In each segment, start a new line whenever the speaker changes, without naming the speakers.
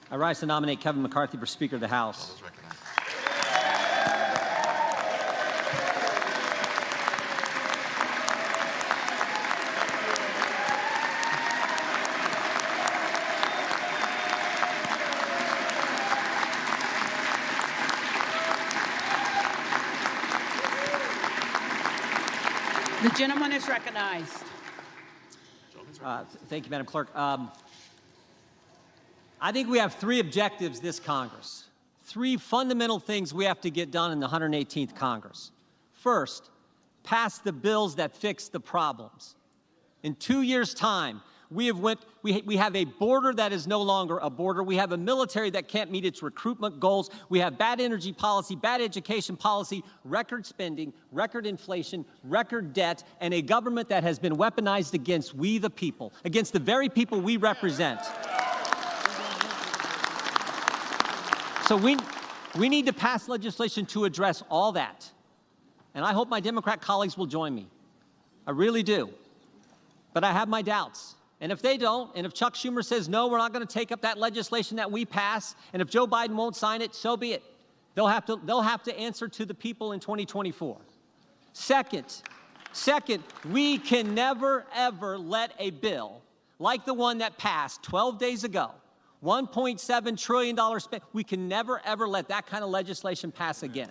I rise to nominate Kevin McCarthy for Speaker of the House.
The gentleman is recognized.
Thank you, Madam Clerk. I think we have three objectives this Congress, three fundamental things we have to get done in the 118th Congress. First, pass the bills that fix the problems. In 2 years' time, we have a border that is no longer a border. We have a military that can't meet its recruitment goals. We have bad energy policy, bad education policy, record spending, record inflation, record debt, and a government that has been weaponized against we the people, against the very people we represent. So we need to pass legislation to address all that. And I hope my Democrat colleagues will join me. I really do. But I have my doubts. And if they don't, and if Chuck Schumer says, no, we're not going to take up that legislation that we pass, and if Joe Biden won't sign it, so be it. They'll have to answer to the people in 2024. Second, we can never, ever let a bill like the one that passed 12 days ago, $1.7 trillion spent, we can never, ever let that kind of legislation pass again.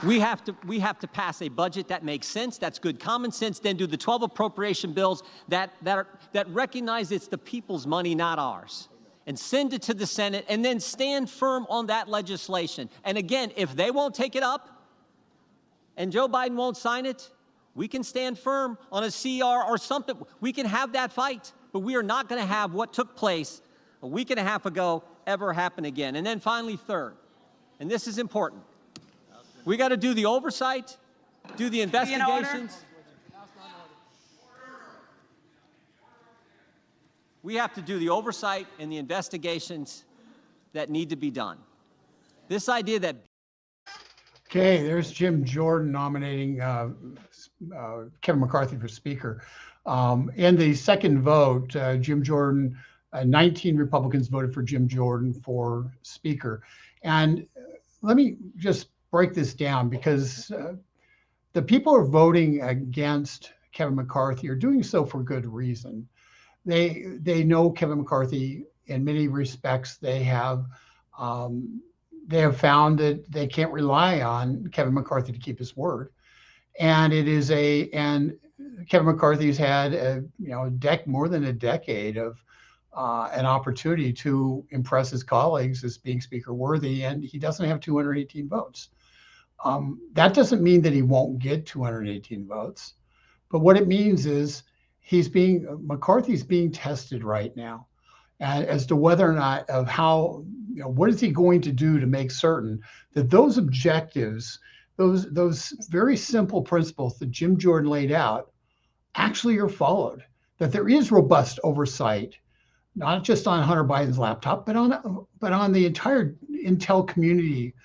We have to pass a budget that makes sense, that's good common sense, then do the 12 appropriation bills that recognize it's the people's money, not ours, and send it to the Senate, and then stand firm on that legislation. And again, if they won't take it up and Joe Biden won't sign it, we can stand firm on a CR or something. We can have that fight, but we are not going to have what took place a week and a half ago ever happen again. And then finally, third, and this is important, we got to do the oversight, do the investigations. We have to do the oversight and the investigations that need to be done. This idea that...
Okay, there's Jim Jordan nominating Kevin McCarthy for Speaker. In the second vote, Jim Jordan, 19 Republicans voted for Jim Jordan for Speaker. And let me just break this down, because the people who are voting against Kevin McCarthy are doing so for good reason. They know Kevin McCarthy in many respects. They have found that they can't rely on Kevin McCarthy to keep his word, and Kevin McCarthy's had more than a decade of an opportunity to impress his colleagues as being speaker worthy, and he doesn't have 218 votes. That doesn't mean that he won't get 218 votes, but what it means is McCarthy's being tested right now as to whether or not what is he going to do to make certain that those objectives, those very simple principles that Jim Jordan laid out actually are followed, that there is robust oversight, not just on Hunter Biden's laptop, but on the entire Intel community